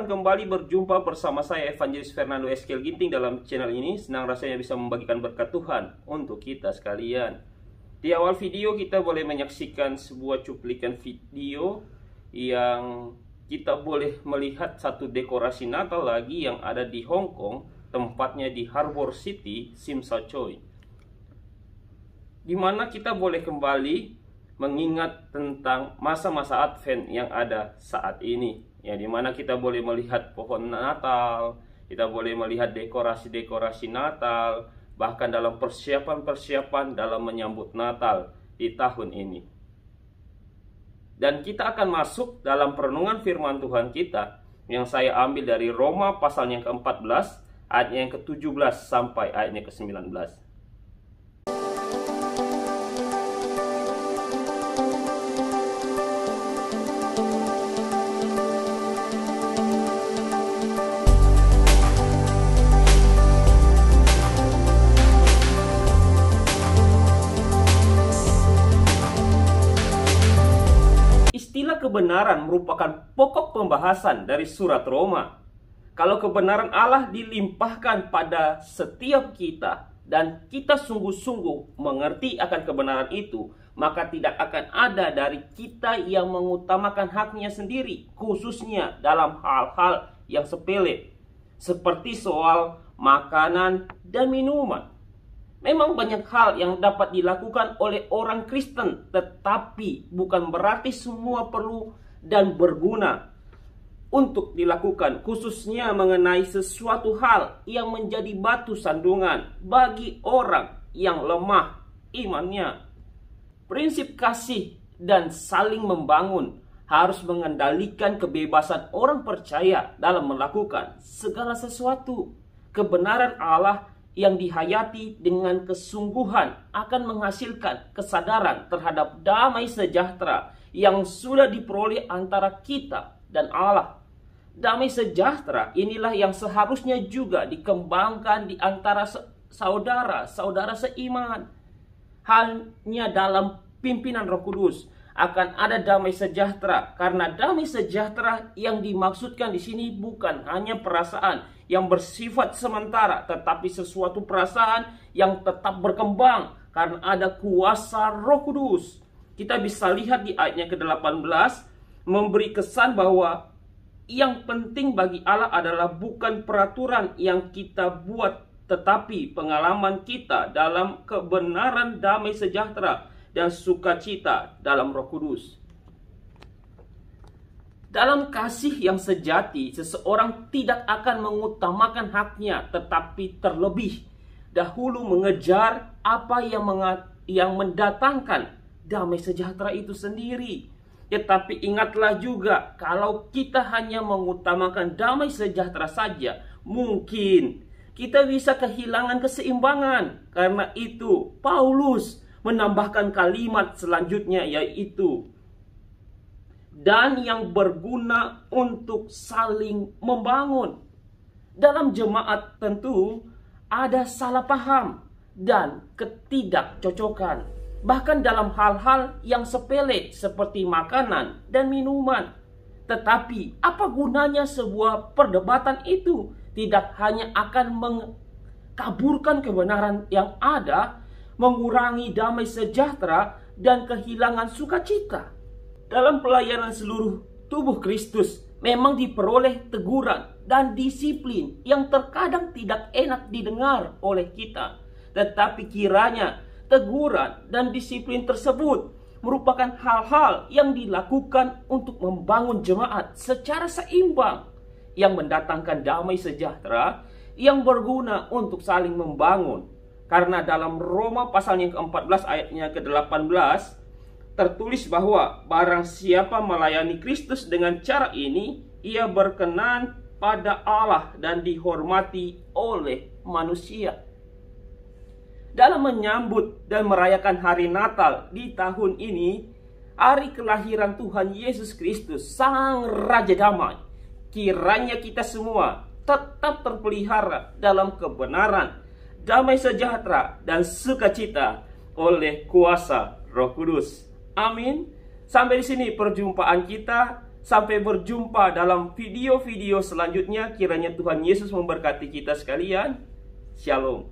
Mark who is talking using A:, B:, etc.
A: akan kembali berjumpa bersama saya Evangelis Fernando Eskel Ginting dalam channel ini. Senang rasanya bisa membagikan berkat Tuhan untuk kita sekalian. Di awal video kita boleh menyaksikan sebuah cuplikan video yang kita boleh melihat satu dekorasi Natal lagi yang ada di Hong Kong, tempatnya di Harbour City, Tsim Sha Tsui. Di mana kita boleh kembali mengingat tentang masa-masa Advent yang ada saat ini, ya, di mana kita boleh melihat pohon Natal, kita boleh melihat dekorasi-dekorasi Natal, bahkan dalam persiapan-persiapan dalam menyambut Natal di tahun ini. Dan kita akan masuk dalam perenungan firman Tuhan kita yang saya ambil dari Roma pasal yang ke-14 ayatnya yang ke-17 sampai ayatnya ke-19. Kebenaran merupakan pokok pembahasan dari surat Roma. Kalau kebenaran Allah dilimpahkan pada setiap kita dan kita sungguh-sungguh mengerti akan kebenaran itu, maka tidak akan ada dari kita yang mengutamakan haknya sendiri, khususnya dalam hal-hal yang sepele seperti soal makanan dan minuman. Memang banyak hal yang dapat dilakukan oleh orang Kristen, tetapi bukan berarti semua perlu dan berguna untuk dilakukan, khususnya mengenai sesuatu hal yang menjadi batu sandungan bagi orang yang lemah imannya. Prinsip kasih dan saling membangun harus mengendalikan kebebasan orang percaya dalam melakukan segala sesuatu. Kebenaran Allah yang dihayati dengan kesungguhan akan menghasilkan kesadaran terhadap damai sejahtera yang sudah diperoleh antara kita dan Allah. Damai sejahtera inilah yang seharusnya juga dikembangkan di antara saudara-saudara seiman. Hanya dalam pimpinan Roh Kudus akan ada damai sejahtera, karena damai sejahtera yang dimaksudkan di sini bukan hanya perasaan yang bersifat sementara, tetapi sesuatu perasaan yang tetap berkembang karena ada kuasa Roh Kudus. Kita bisa lihat di ayatnya ke-18 memberi kesan bahwa yang penting bagi Allah adalah bukan peraturan yang kita buat, tetapi pengalaman kita dalam kebenaran damai sejahtera dan sukacita dalam Roh Kudus. Dalam kasih yang sejati, seseorang tidak akan mengutamakan haknya, tetapi terlebih dahulu mengejar apa yang mendatangkan damai sejahtera itu sendiri. Tetapi ingatlah juga, kalau kita hanya mengutamakan damai sejahtera saja, mungkin kita bisa kehilangan keseimbangan. Karena itu Paulus menambahkan kalimat selanjutnya, yaitu dan yang berguna untuk saling membangun. Dalam jemaat tentu ada salah paham dan ketidakcocokan, bahkan dalam hal-hal yang sepele seperti makanan dan minuman. Tetapi apa gunanya sebuah perdebatan itu? Tidak hanya akan mengkaburkan kebenaran yang ada, mengurangi damai sejahtera dan kehilangan sukacita. Dalam pelayanan seluruh tubuh Kristus memang diperoleh teguran dan disiplin yang terkadang tidak enak didengar oleh kita. Tetapi kiranya teguran dan disiplin tersebut merupakan hal-hal yang dilakukan untuk membangun jemaat secara seimbang, yang mendatangkan damai sejahtera yang berguna untuk saling membangun. Karena dalam Roma pasal yang ke-14 ayatnya ke-18 tertulis bahwa barang siapa melayani Kristus dengan cara ini, ia berkenan pada Allah dan dihormati oleh manusia. Dalam menyambut dan merayakan hari Natal di tahun ini, hari kelahiran Tuhan Yesus Kristus, Sang Raja Damai, kiranya kita semua tetap terpelihara dalam kebenaran, damai sejahtera dan sukacita oleh kuasa Roh Kudus. Amin. Sampai di sini perjumpaan kita. Sampai berjumpa dalam video-video selanjutnya. Kiranya Tuhan Yesus memberkati kita sekalian. Shalom.